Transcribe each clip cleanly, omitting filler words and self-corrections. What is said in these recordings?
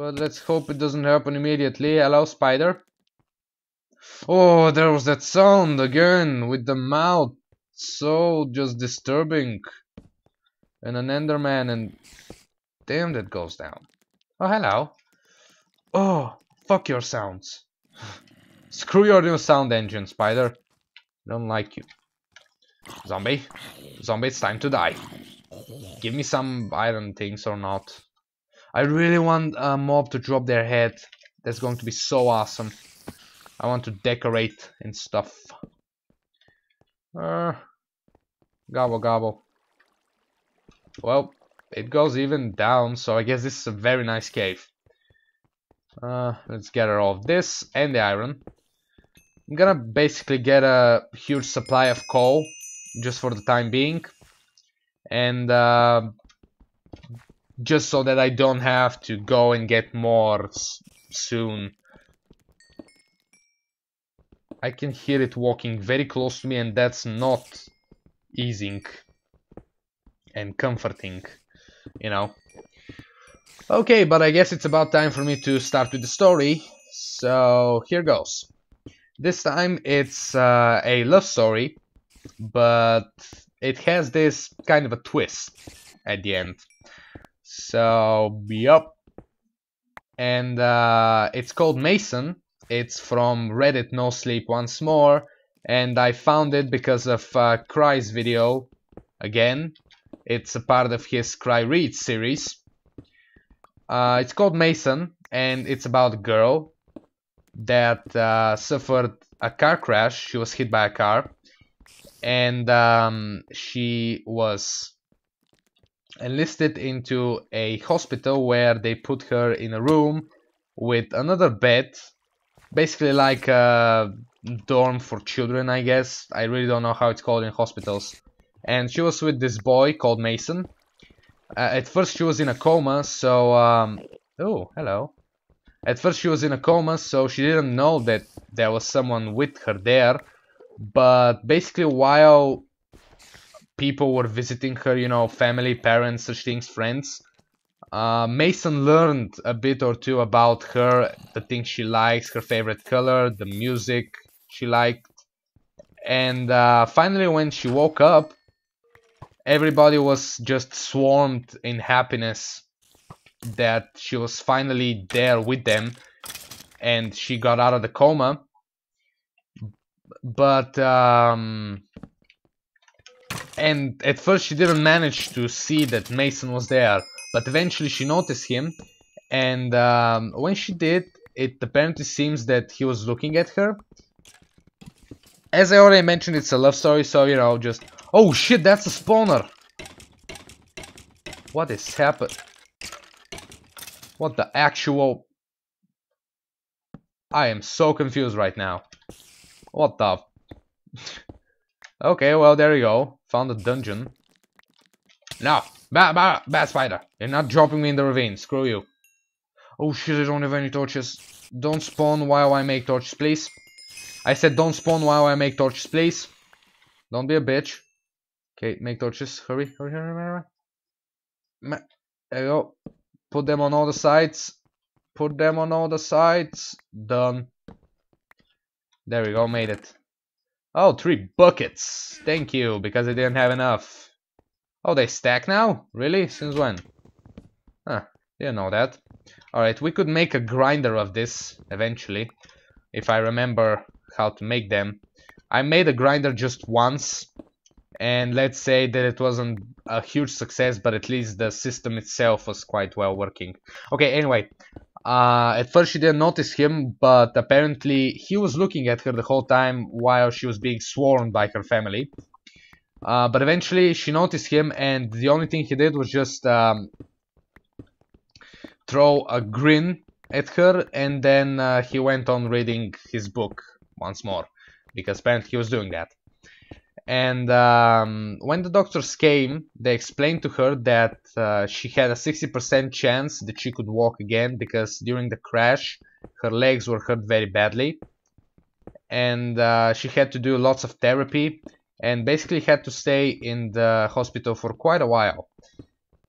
But let's hope it doesn't happen immediately. Hello, spider. Oh, there was that sound again with the mouth. So just disturbing. And an Enderman, and damn, that goes down. Oh, hello. Oh, fuck your sounds. Screw your new sound engine, spider. Don't like you. Zombie. Zombie, it's time to die. Give me some iron things or not. I really want a mob to drop their head. That's going to be so awesome. I want to decorate and stuff. Gobble gobble. Well, it goes even down, so I guess this is a very nice cave. Let's gather all of this and the iron. I'm gonna basically get a huge supply of coal, just for the time being. And just so that I don't have to go and get more soon. I can hear it walking very close to me, and that's not easing and comforting, you know. Okay, but I guess it's about time for me to start with the story. So here goes. This time it's a love story, but it has this kind of a twist at the end. So, yup. And it's called Mason. It's from Reddit No Sleep Once More. And I found it because of Cry's video. Again, it's a part of his Cry Reads series. It's called Mason, and it's about a girl that suffered a car crash. She was hit by a car. And she was enlisted into a hospital where they put her in a room with another bed, basically like a dorm for children, I guess. I really don't know how it's called in hospitals. And she was with this boy called Mason. At first she was in a coma, so oh, hello. At first she was in a coma, so she didn't know that there was someone with her there. But basically, while people were visiting her, you know, family, parents, such things, friends, Mason learned a bit or two about her, the things she likes, her favorite color, the music she liked. And finally, when she woke up, everybody was just swarmed in happiness that she was finally there with them and she got out of the coma. But and at first she didn't manage to see that Mason was there, but eventually she noticed him, and when she did, it apparently seems that he was looking at her. As I already mentioned, it's a love story, so you know, just oh shit, that's a spawner. What is happened? What the actual? I am so confused right now. What the? Okay, well, there you go. Found a dungeon. No! Bad spider! You're not dropping me in the ravine. Screw you. Oh shit, I don't have any torches. Don't spawn while I make torches, please. I said don't spawn while I make torches, please. Don't be a bitch. Okay, make torches. Hurry, hurry, hurry, hurry. There you go. Put them on all the sides. Put them on all the sides. Done. There we go, made it. Oh, 3 buckets. Thank you, because I didn't have enough. Oh, they stack now? Really? Since when? Huh, didn't know that. Alright, we could make a grinder of this eventually, if I remember how to make them. I made a grinder just once, and let's say that it wasn't a huge success, but at least the system itself was quite well working. Okay, anyway. At first she didn't notice him, but apparently he was looking at her the whole time while she was being swarmed by her family. But eventually she noticed him, and the only thing he did was just throw a grin at her, and then he went on reading his book once more, because apparently he was doing that. And when the doctors came, they explained to her that she had a 60% chance that she could walk again, because during the crash her legs were hurt very badly, and she had to do lots of therapy and basically had to stay in the hospital for quite a while.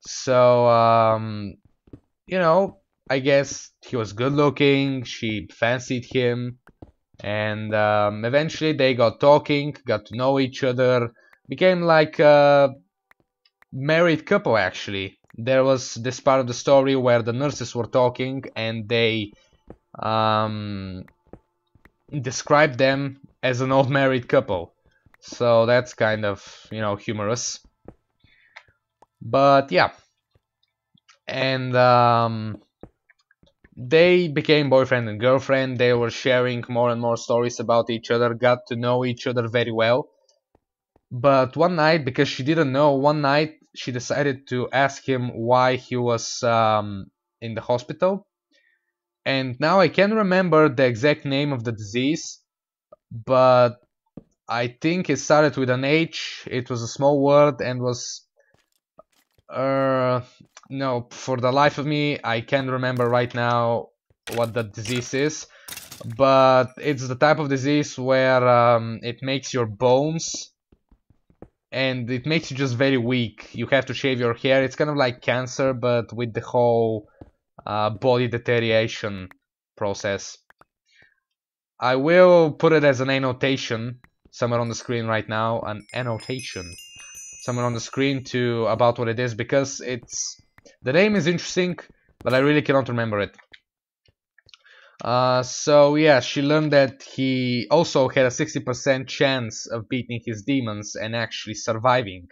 So you know, I guess he was good looking, she fancied him, and eventually they got talking, got to know each other, became like a married couple actually. There was this part of the story where the nurses were talking and they described them as an old married couple. So that's kind of, you know, humorous. But yeah. And they became boyfriend and girlfriend. They were sharing more and more stories about each other, got to know each other very well. But one night, because she didn't know, one night she decided to ask him why he was in the hospital. And now I can't remember the exact name of the disease, but I think it started with an H. It was a small word and was... no, for the life of me, I can't remember right now what the disease is. But it's the type of disease where it makes your bones... and it makes you just very weak. You have to shave your hair. It's kind of like cancer, but with the whole body deterioration process. I will put it as an annotation somewhere on the screen right now. An annotation somewhere on the screen to about what it is, because it's... the name is interesting, but I really cannot remember it. So yeah, she learned that he also had a 60% chance of beating his demons and actually surviving,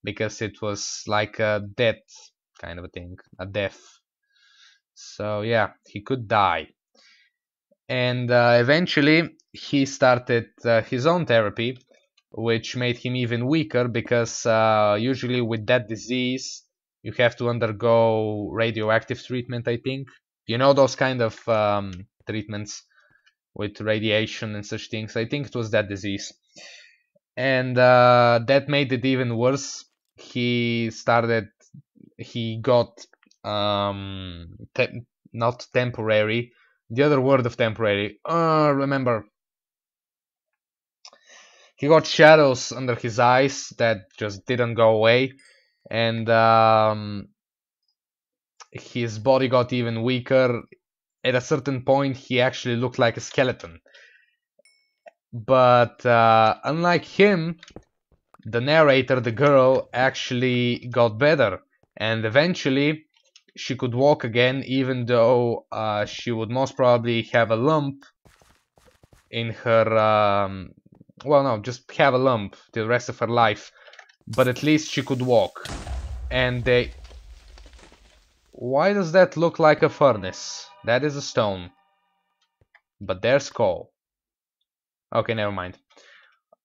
because it was like a death kind of a thing, a death. So yeah, he could die. And eventually he started his own therapy, which made him even weaker, because usually with that disease you have to undergo radioactive treatment, I think. You know, those kind of treatments with radiation and such things. I think it was that disease. And that made it even worse. He got not temporary, the other word of temporary, remember. He got shadows under his eyes that just didn't go away, and his body got even weaker. At a certain point, he actually looked like a skeleton. But unlike him, the narrator, the girl, actually got better, and eventually she could walk again, even though she would most probably have a lump in her... well, no, just have a lump the rest of her life, but at least she could walk. And they... why does that look like a furnace? That is a stone. But there's coal. Okay, never mind.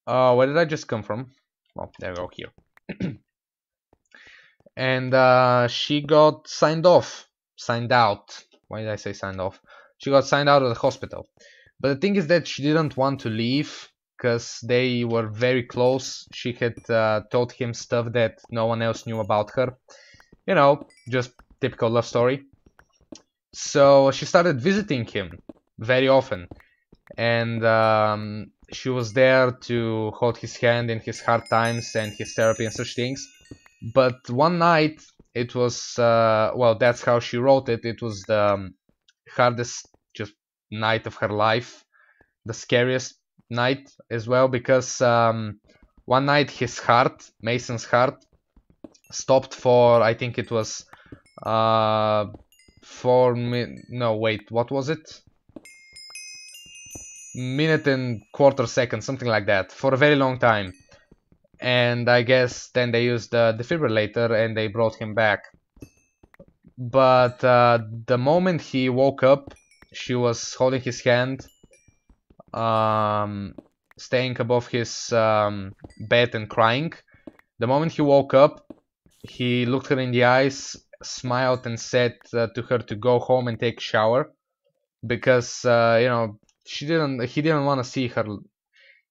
Where did I just come from? Well, there we go, here. And she got signed out. Why did I say signed off? She got signed out of the hospital. But the thing is that she didn't want to leave, because they were very close. She had told him stuff that no one else knew about her. You know, just typical love story. So she started visiting him very often. And she was there to hold his hand in his hard times and his therapy and such things. But one night, it was, well, that's how she wrote it. It was the hardest just night of her life. The scariest night as well, because one night his heart, Mason's heart, stopped for, I think it was 4 minutes. No, wait, what was it? Minute and quarter second, something like that, for a very long time. And I guess then they used the defibrillator and they brought him back. But the moment he woke up, she was holding his hand, staying above his bed and crying. The moment he woke up, he looked her in the eyes, smiled, and said to her to go home and take a shower, because you know, he didn't want to see her.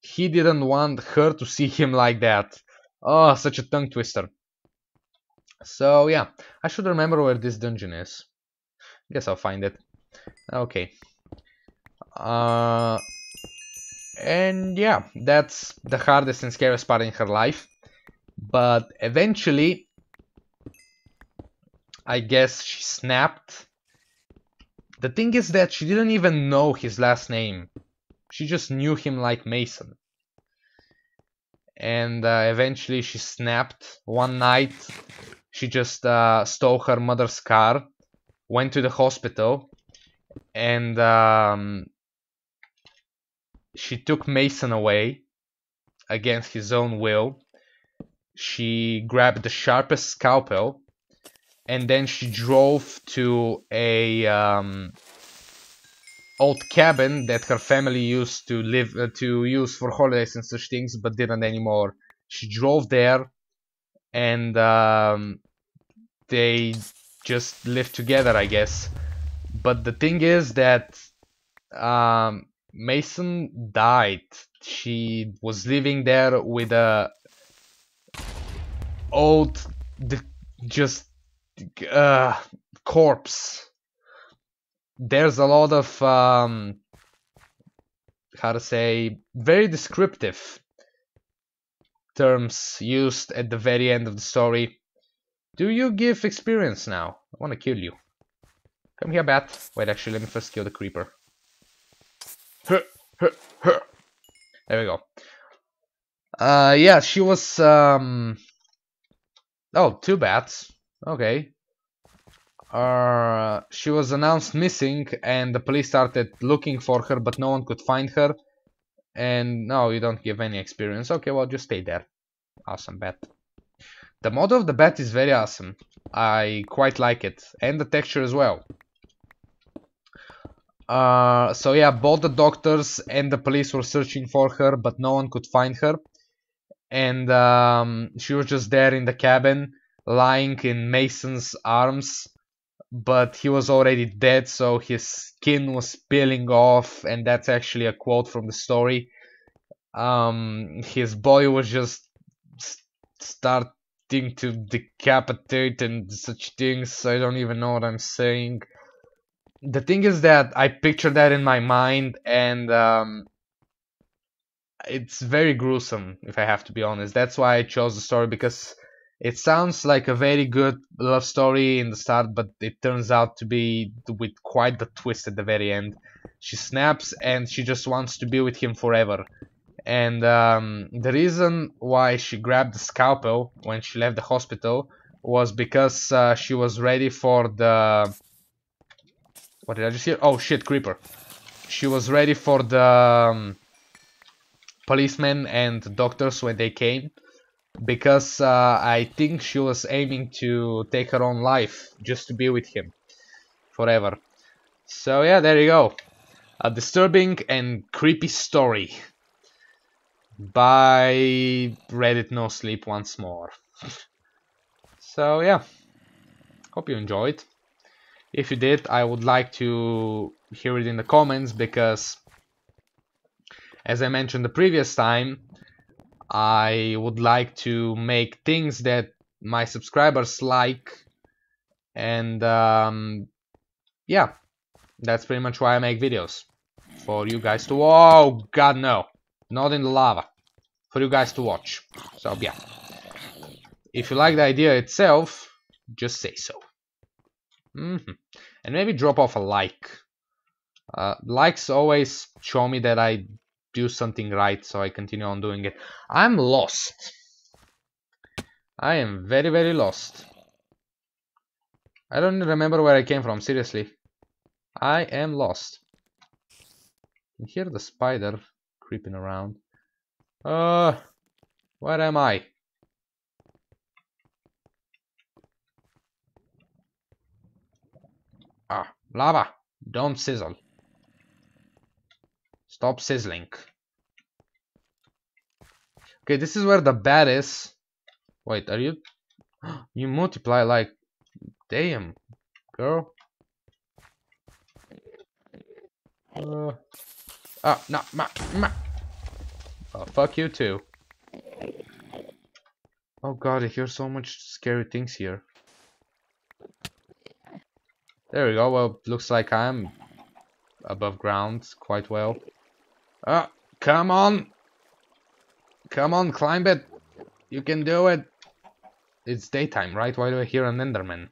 He didn't want her to see him like that. Oh, such a tongue twister. So yeah, I should remember where this dungeon is. Guess I'll find it. Okay. And yeah, that's the hardest and scariest part in her life. But eventually, I guess she snapped, The thing is that she didn't even know his last name. She just knew him like Mason. And eventually she snapped. One night, she just stole her mother's car, went to the hospital, and she took Mason away against his own will. She grabbed the sharpest scalpel, and then she drove to a old cabin that her family used to live to use for holidays and such things, but didn't anymore. She drove there, and they just lived together, I guess. But the thing is that Mason died. She was living there with a old, just corpse. There's a lot of how to say, very descriptive terms used at the very end of the story. Do you give experience now? I want to kill you. Come here, bat. Wait, actually, let me first kill the creeper. There we go. Yeah, she was oh, 2 bats. Okay. She was announced missing, and the police started looking for her, but no one could find her. And no, you don't give any experience. Okay, well, just stay there. Awesome bat. The model of the bat is very awesome. I quite like it, and the texture as well. So yeah, both the doctors and the police were searching for her, but no one could find her. And she was just there in the cabin, lying in Mason's arms, but he was already dead, so his skin was peeling off, and that's actually a quote from the story. His body was just starting to decapitate and such things. I don't even know what I'm saying. The thing is that I pictured that in my mind, and it's very gruesome, if I have to be honest. That's why I chose the story, because it sounds like a very good love story in the start, but it turns out to be with quite the twist at the very end. She snaps and she just wants to be with him forever. And the reason why she grabbed the scalpel when she left the hospital was because she was ready for the... What did I just hear? Oh shit, creeper. She was ready for the policemen and doctors when they came, because I think she was aiming to take her own life just to be with him forever. So yeah, there you go. A disturbing and creepy story by Reddit No Sleep once more. So yeah, hope you enjoyed. If you did, I would like to hear it in the comments, because as I mentioned the previous time, I would like to make things that my subscribers like, and yeah, that's pretty much why I make videos. For you guys to... Oh god, no, not in the lava. For you guys to watch. So yeah, if you like the idea itself, just say so. And maybe drop off a like. Likes always show me that I do something right, so I continue on doing it. I'm lost. I am very, very lost. I don't remember where I came from, seriously. I am lost. I hear the spider creeping around. Where am I? Ah, lava! Don't sizzle. Stop sizzling. Okay, this is where the bat is. Wait, are you... You multiply like... Damn, girl. No, oh, fuck you too. Oh god, I hear so much scary things here. There we go. Well, looks like I'm above ground quite well. Come on! Come on, climb it! You can do it! It's daytime, right? Why do I hear an Enderman?